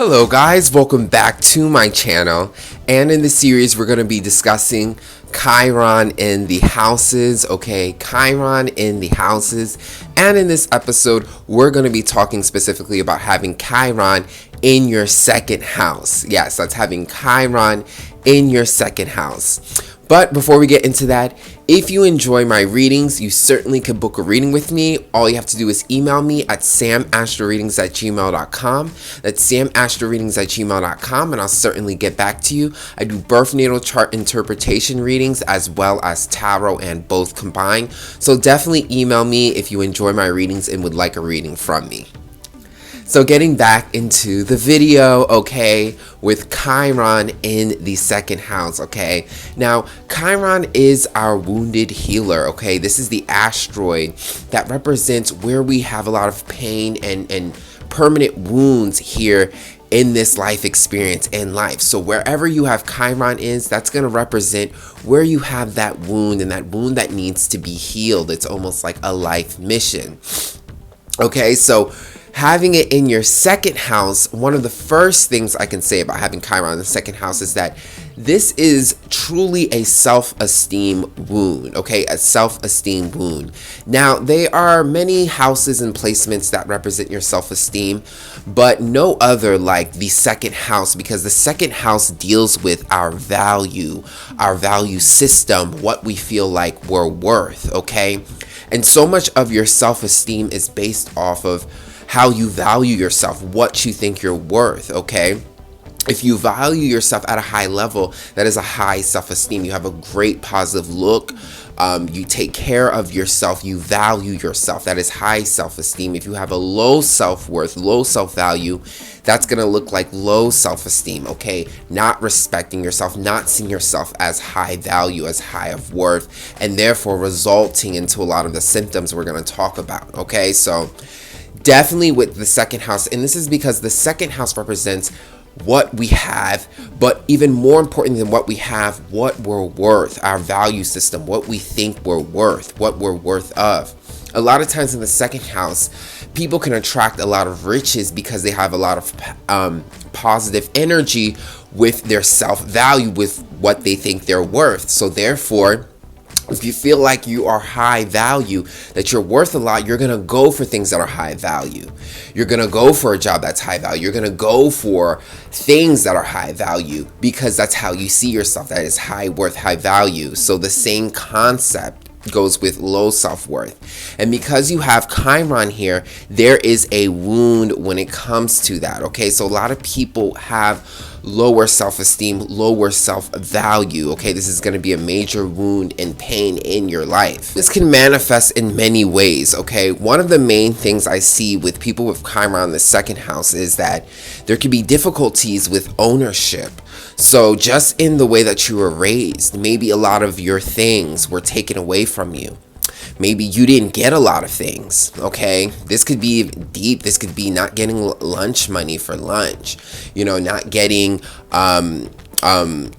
Hello guys, welcome back to my channel, and in this series we're going to be discussing Chiron in the houses, okay? Chiron in the houses, and in this episode we're going to be talking specifically about having Chiron in your second house. Yes, that's having Chiron in your second house. But before we get into that, if you enjoy my readings, you certainly can book a reading with me. All you have to do is email me at samastroreadings@gmail.com. That's samastroreadings@gmail.com, and I'll certainly get back to you. I do birth natal chart interpretation readings as well as tarot, and both combined. So definitely email me if you enjoy my readings and would like a reading from me. So getting back into the video, okay, with Chiron in the second house, okay? Now, Chiron is our wounded healer, okay? This is the asteroid that represents where we have a lot of pain and permanent wounds here in this life experience in life. So wherever you have Chiron is, that's going to represent where you have that wound, and that wound that needs to be healed. It's almost like a life mission. Okay, so having it in your second house, one of the first things I can say about having Chiron in the second house is that this is truly a self-esteem wound, okay? A self-esteem wound. Now, there are many houses and placements that represent your self-esteem, but no other like the second house, because the second house deals with our value system, what we feel like we're worth, okay? And so much of your self-esteem is based off of how you value yourself, what you think you're worth, okay? If you value yourself at a high level, that is a high self-esteem. You have a great positive look. You take care of yourself. You value yourself. That is high self-esteem. If you have a low self-worth, low self-value, that's going to look like low self-esteem, okay? Not respecting yourself, not seeing yourself as high value, as high of worth, and therefore resulting into a lot of the symptoms we're going to talk about, okay? So definitely with the second house, and this is because the second house represents what we have, but even more important than what we have, what we're worth, our value system, what we think we're worth, what we're worth of. A lot of times in the second house, people can attract a lot of riches because they have a lot of positive energy with their self-value, with what they think they're worth. So therefore, if you feel like you are high value, that you're worth a lot, you're going to go for things that are high value. You're going to go for a job that's high value. You're going to go for things that are high value because that's how you see yourself. That is high worth, high value. So the same concept goes with low self-worth. And because you have Chiron here, there is a wound when it comes to that, okay? So a lot of people have lower self-esteem, lower self-value, okay? This is going to be a major wound and pain in your life. This can manifest in many ways, okay? One of the main things I see with people with Chiron in the second house is that there can be difficulties with ownership. So just in the way that you were raised, maybe a lot of your things were taken away from you. Maybe you didn't get a lot of things, okay? This could be deep. This could be not getting lunch money for lunch, you know, not getting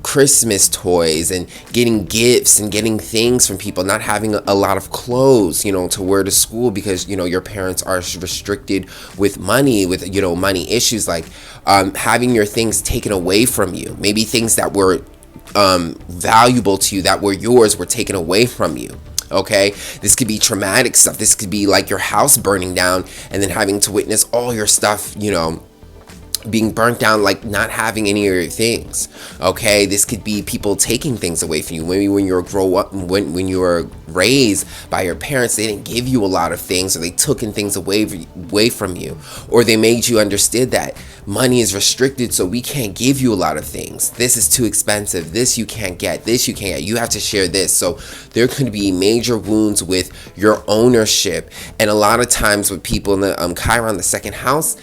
Christmas toys and getting gifts and getting things from people, not having a lot of clothes, you know, to wear to school because, you know, your parents are restricted with money, with, you know, money issues, like having your things taken away from you. Maybe things that were valuable to you, that were yours, were taken away from you. Okay, this could be traumatic stuff. This could be like your house burning down and then having to witness all your stuff, you know, being burnt down, like not having any of your things. Okay, this could be people taking things away from you. Maybe when you were when you were raised by your parents, they didn't give you a lot of things, or they took things away from you, or they made you understand that money is restricted, so we can't give you a lot of things. This is too expensive. This you can't get. This you can't get. You have to share this. So there could be major wounds with your ownership, and a lot of times with people in the Chiron, the second house,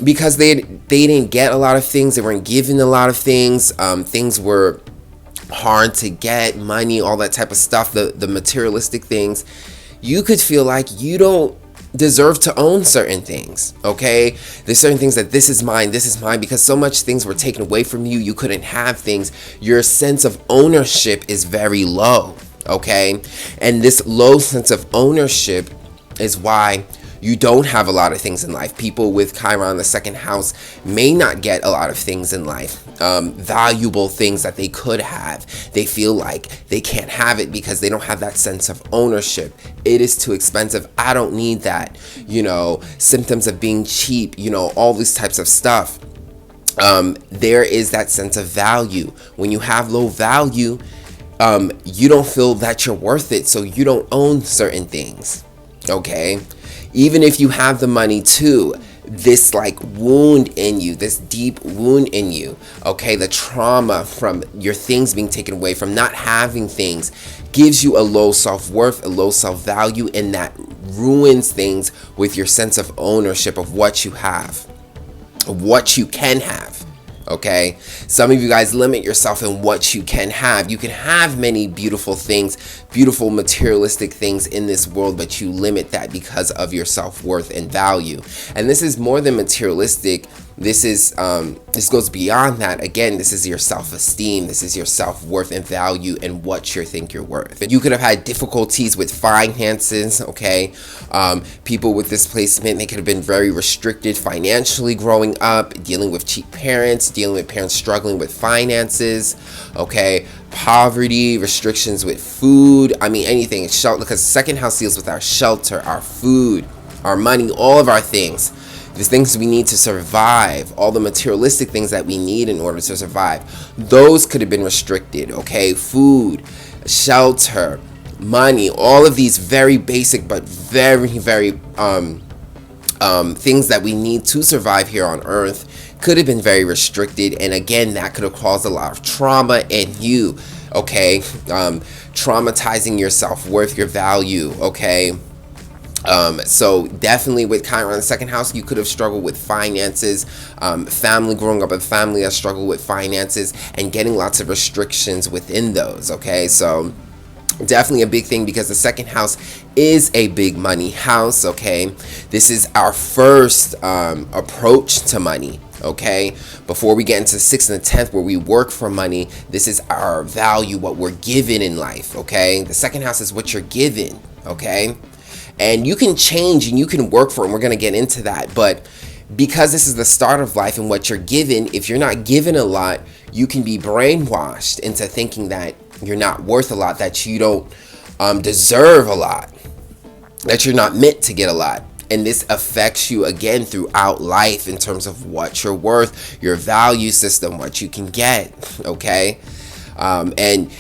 because they didn't get a lot of things, they weren't given a lot of things, things were hard to get, money, all that type of stuff, the materialistic things, you could feel like you don't deserve to own certain things, okay? There's certain things that this is mine, because so much things were taken away from you, you couldn't have things. Your sense of ownership is very low, okay? And this low sense of ownership is why you don't have a lot of things in life. People with Chiron, the second house, may not get a lot of things in life, valuable things that they could have. They feel like they can't have it because they don't have that sense of ownership. It is too expensive. I don't need that. Symptoms of being cheap, all these types of stuff. There is that sense of value. When you have low value, you don't feel that you're worth it, so you don't own certain things. Okay, even if you have the money too, this wound in you, this deep wound in you, okay, the trauma from your things being taken away, from not having things, gives you a low self-worth, a low self-value, and that ruins things with your sense of ownership of what you have, of what you can have. Okay, some of you guys limit yourself in what you can have. You can have many beautiful things, beautiful materialistic things in this world, but you limit that because of your self-worth and value. And this is more than materialistic. This goes beyond that. Again, this is your self-esteem. This is your self-worth and value and what you think you're worth. You could have had difficulties with finances, okay? People with displacement, they could have been very restricted financially growing up, dealing with cheap parents, dealing with parents struggling with finances, okay? Poverty, restrictions with food, anything. Shelter, because second house deals with our shelter, our food, our money, all of our things. The things we need to survive, all the materialistic things that we need in order to survive, those could have been restricted, okay? Food, shelter, money, all of these very basic but very, very things that we need to survive here on Earth could have been very restricted. And again, that could have caused a lot of trauma in you, okay? Traumatizing your self-worth, your value, okay? So definitely with Chiron in the second house, you could have struggled with finances, family, growing up in a family that struggled with finances and getting lots of restrictions within those, okay? So definitely a big thing because the second house is a big money house, okay? This is our first approach to money, okay? Before we get into the 6th and the 10th where we work for money, this is our value, what we're given in life, okay? The second house is what you're given, okay? And you can change and you can work for it, and we're going to get into that. But because this is the start of life and what you're given, if you're not given a lot, you can be brainwashed into thinking that you're not worth a lot, that you don't deserve a lot, that you're not meant to get a lot. And this affects you again throughout life in terms of what you're worth, your value system, what you can get, okay? And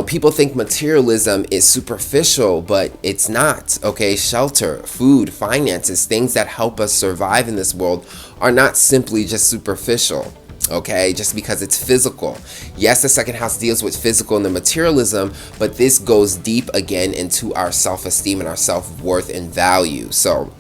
people think materialism is superficial, but it's not, okay? Shelter, food, finances, things that help us survive in this world are not simply just superficial, okay? Just because it's physical. Yes, the second house deals with physical and the materialism, but this goes deep again into our self-esteem and our self-worth and value. So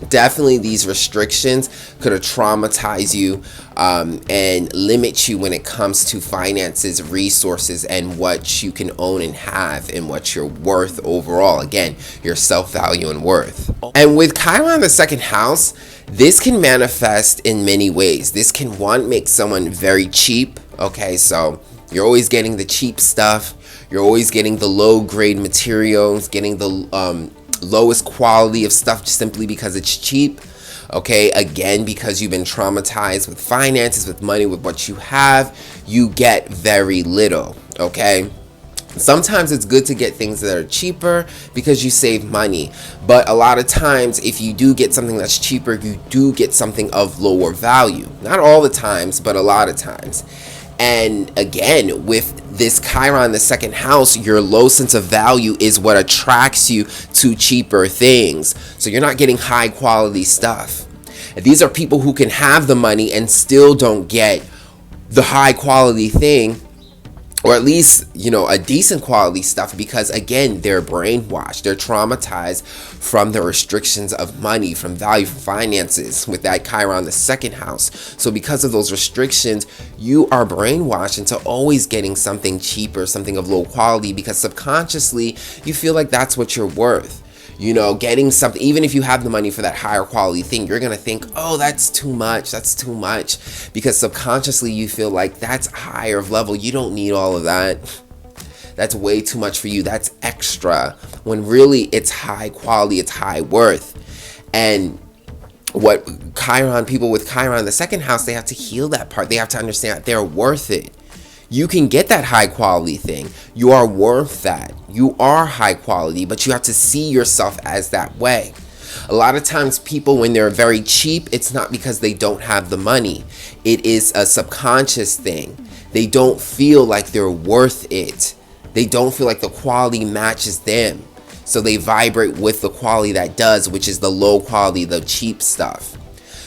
definitely these restrictions could have traumatized you and limit you when it comes to finances, resources, and what you can own and have and what you're worth overall. Again, your self-value and worth. And with Chiron in the second house, this can manifest in many ways. This can, one, make someone very cheap, okay? So you're always getting the cheap stuff. You're always getting the low-grade materials, getting the lowest quality of stuff just simply because it's cheap, okay? Again, because you've been traumatized with finances, with money, with what you have, you get very little, okay? Sometimes it's good to get things that are cheaper because you save money, but a lot of times if you do get something that's cheaper, you do get something of lower value. Not all the times, but a lot of times. And again, with this Chiron, the second house, your low sense of value is what attracts you to cheaper things. So you're not getting high quality stuff. These are people who can have the money and still don't get the high quality thing, or at least, a decent quality stuff, because again, they're brainwashed. They're traumatized from the restrictions of money, from value, from finances with that Chiron, the second house. So because of those restrictions, you are brainwashed into always getting something cheaper, something of low quality, because subconsciously you feel like that's what you're worth. Getting something, even if you have the money for that higher quality thing, you're going to think, oh, that's too much, because subconsciously you feel like that's higher level. You don't need all of that. That's way too much for you. That's extra, when really it's high quality, it's high worth. And what people with Chiron in the second house, they have to heal that part. They have to understand that they're worth it. You can get that high quality thing. You are worth that. You are high quality, but you have to see yourself as that way. A lot of times people, when they're very cheap, it's not because they don't have the money. It is a subconscious thing. They don't feel like they're worth it. They don't feel like the quality matches them. So they vibrate with the quality that does, which is the low quality, the cheap stuff.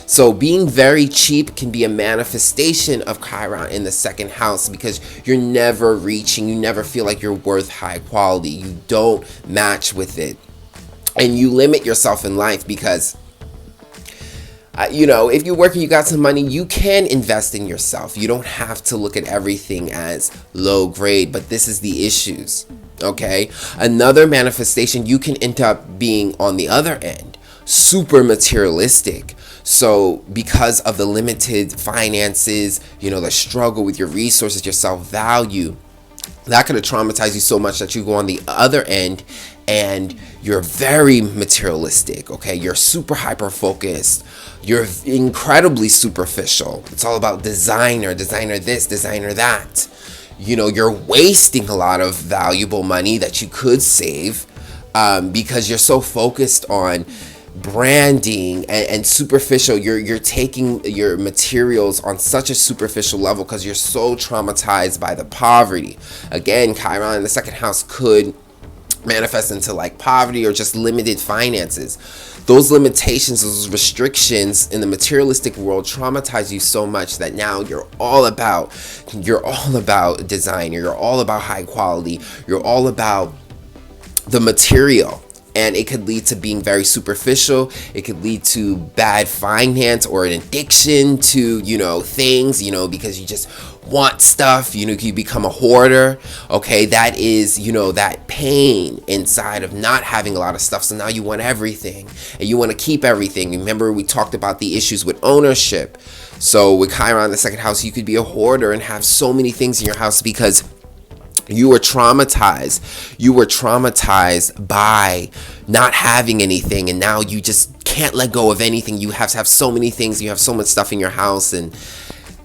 So being very cheap can be a manifestation of Chiron in the second house, because you're never reaching, you never feel like you're worth high quality. You don't match with it. And you limit yourself in life because, if you work and you got some money, you can invest in yourself. You don't have to look at everything as low grade, but this is the issues. Okay, another manifestation, you can end up being on the other end, super materialistic. So because of the limited finances, the struggle with your resources, your self-value, that could have traumatized you so much that you go on the other end and you're very materialistic. Okay, you're super hyper focused. You're incredibly superficial. It's all about designer this, designer that. You're wasting a lot of valuable money that you could save because you're so focused on branding and superficial. You're taking your materials on such a superficial level because you're so traumatized by the poverty. Again, Chiron in the second house could manifest into like poverty or just limited finances. Those limitations, those restrictions in the materialistic world traumatize you so much that now you're all about design, you're all about high quality, you're all about the material. And it could lead to being very superficial. It could lead to bad finance or an addiction to, things, because you just want stuff. You become a hoarder. Okay, that is, that pain inside of not having a lot of stuff. So now you want everything and you want to keep everything. Remember, we talked about the issues with ownership. So with Chiron in the second house, you could be a hoarder and have so many things in your house because you were traumatized. You were traumatized by not having anything, and now you just can't let go of anything. You have to have so many things. You have so much stuff in your house, and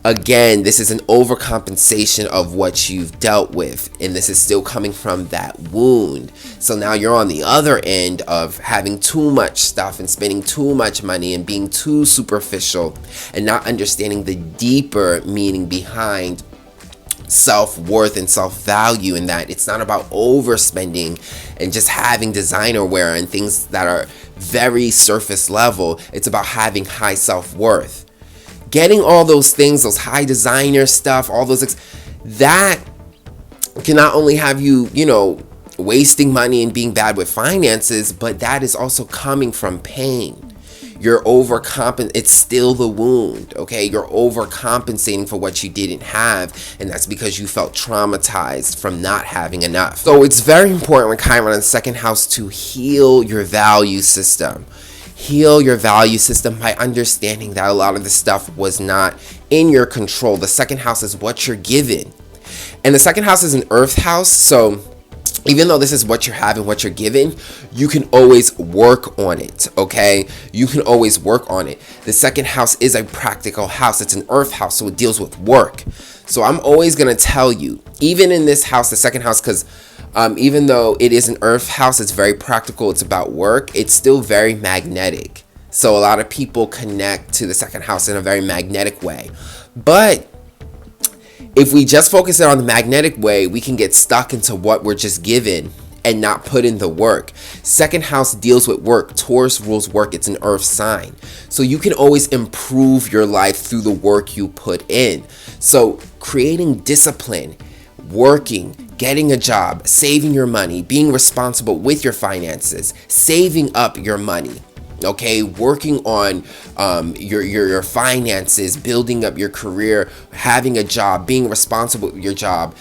again, this is an overcompensation of what you've dealt with, and this is still coming from that wound. So now you're on the other end of having too much stuff and spending too much money and being too superficial and not understanding the deeper meaning behind self-worth and self-value, and that it's not about overspending and just having designer wear and things that are very surface level. It's about having high self-worth. Getting all those things, those high designer stuff, all those that can not only have you, wasting money and being bad with finances, but that is also coming from pain. You're it's still the wound, okay? You're overcompensating for what you didn't have, and that's because you felt traumatized from not having enough. So it's very important with Chiron in the second house to heal your value system. Heal your value system by understanding that a lot of the stuff was not in your control. The second house is what you're given. And the second house is an earth house, so even though this is what you're having, what you're given, you can always work on it, okay? You can always work on it. The second house is a practical house. It's an earth house, so it deals with work. So I'm always going to tell you, even in this house, the second house, because even though it is an earth house, it's very practical, it's about work, it's still very magnetic. So a lot of people connect to the second house in a very magnetic way. But if we just focus it on the magnetic way, we can get stuck into what we're just given and not put in the work. Second house deals with work. Taurus rules work. It's an earth sign. So you can always improve your life through the work you put in. So creating discipline, working, getting a job, saving your money, being responsible with your finances, saving up your money. Okay, working on your finances, building up your career, having a job, being responsible with your job,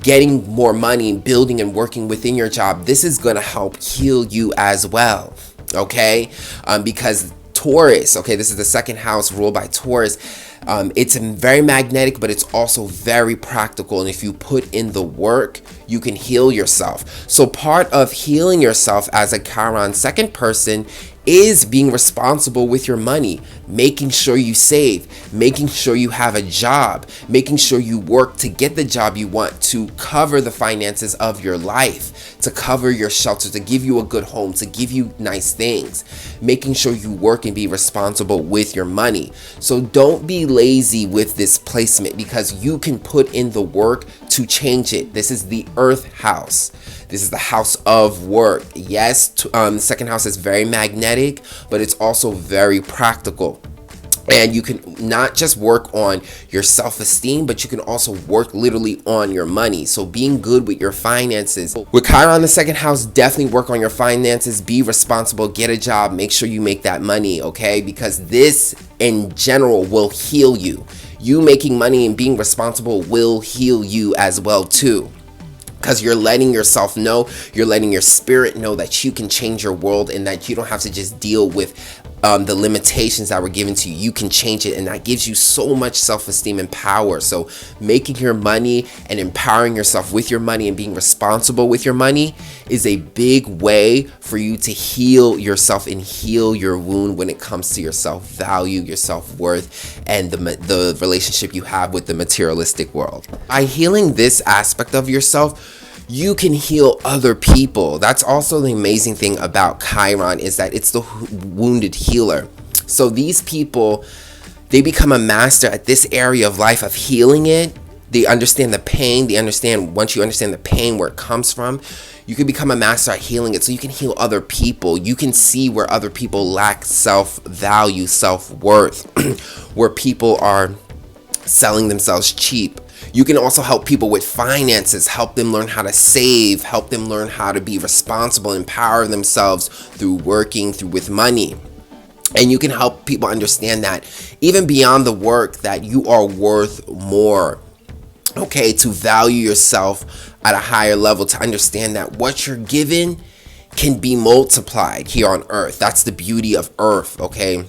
getting more money, building and working within your job. This is going to help heal you as well. Okay, because Taurus, okay, this is the second house ruled by Taurus. It's very magnetic, but it's also very practical. And if you put in the work, you can heal yourself. So part of healing yourself as a Chiron second person is being responsible with your money, making sure you save, making sure you have a job, making sure you work to get the job you want, to cover the finances of your life, to cover your shelter, to give you a good home, to give you nice things, making sure you work and be responsible with your money. So don't be lazy with this placement, because you can put in the work to change it. This is the Earth house. This is the house of work. Yes, the second house is very magnetic, but it's also very practical. And you can not just work on your self-esteem, but you can also work literally on your money. So being good with your finances. With Chiron in the second house, definitely work on your finances. Be responsible, get a job, make sure you make that money, okay? Because this in general will heal you. You making money and being responsible will heal you as well too. Because you're letting yourself know, you're letting your spirit know that you can change your world, and that you don't have to just deal with the limitations that were given to you. You can change it, and that gives you so much self-esteem and power. So making your money and empowering yourself with your money and being responsible with your money is a big way for you to heal yourself and heal your wound when it comes to your self-value, your self-worth, and the relationship you have with the materialistic world. By healing this aspect of yourself, you can heal other people. That's also the amazing thing about Chiron, is that it's the wounded healer. So these people, they become a master at this area of life of healing it. They understand the pain. They understand, once you understand the pain, where it comes from, you can become a master at healing it. So you can heal other people. You can see where other people lack self-value, self-worth, where people are selling themselves cheap. You can also help people with finances, help them learn how to save, help them learn how to be responsible, empower themselves through working, with money. And you can help people understand that even beyond the work, that you are worth more. Okay, to value yourself at a higher level, to understand that what you're given can be multiplied here on Earth. That's the beauty of Earth, okay?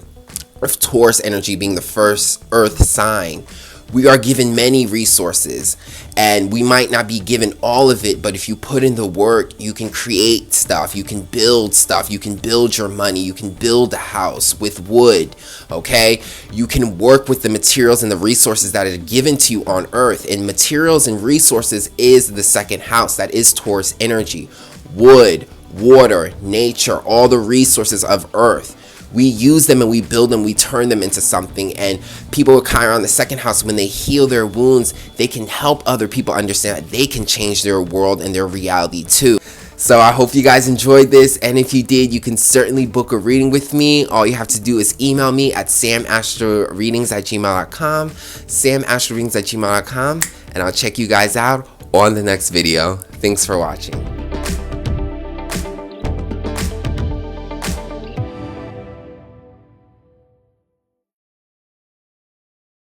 Earth Taurus energy being the first Earth sign. We are given many resources, and we might not be given all of it, but if you put in the work, you can create stuff, you can build stuff, you can build your money, you can build a house with wood, okay? You can work with the materials and the resources that are given to you on Earth, and materials and resources is the second house. That is Taurus energy. Wood, water, nature, all the resources of Earth. We use them and we build them, we turn them into something. And people with Chiron in the second house, when they heal their wounds, they can help other people understand that they can change their world and their reality too. So I hope you guys enjoyed this, and if you did, you can certainly book a reading with me. All you have to do is email me at samastroreadings@gmail.com, samastroreadings@gmail.com, and I'll check you guys out on the next video. Thanks for watching.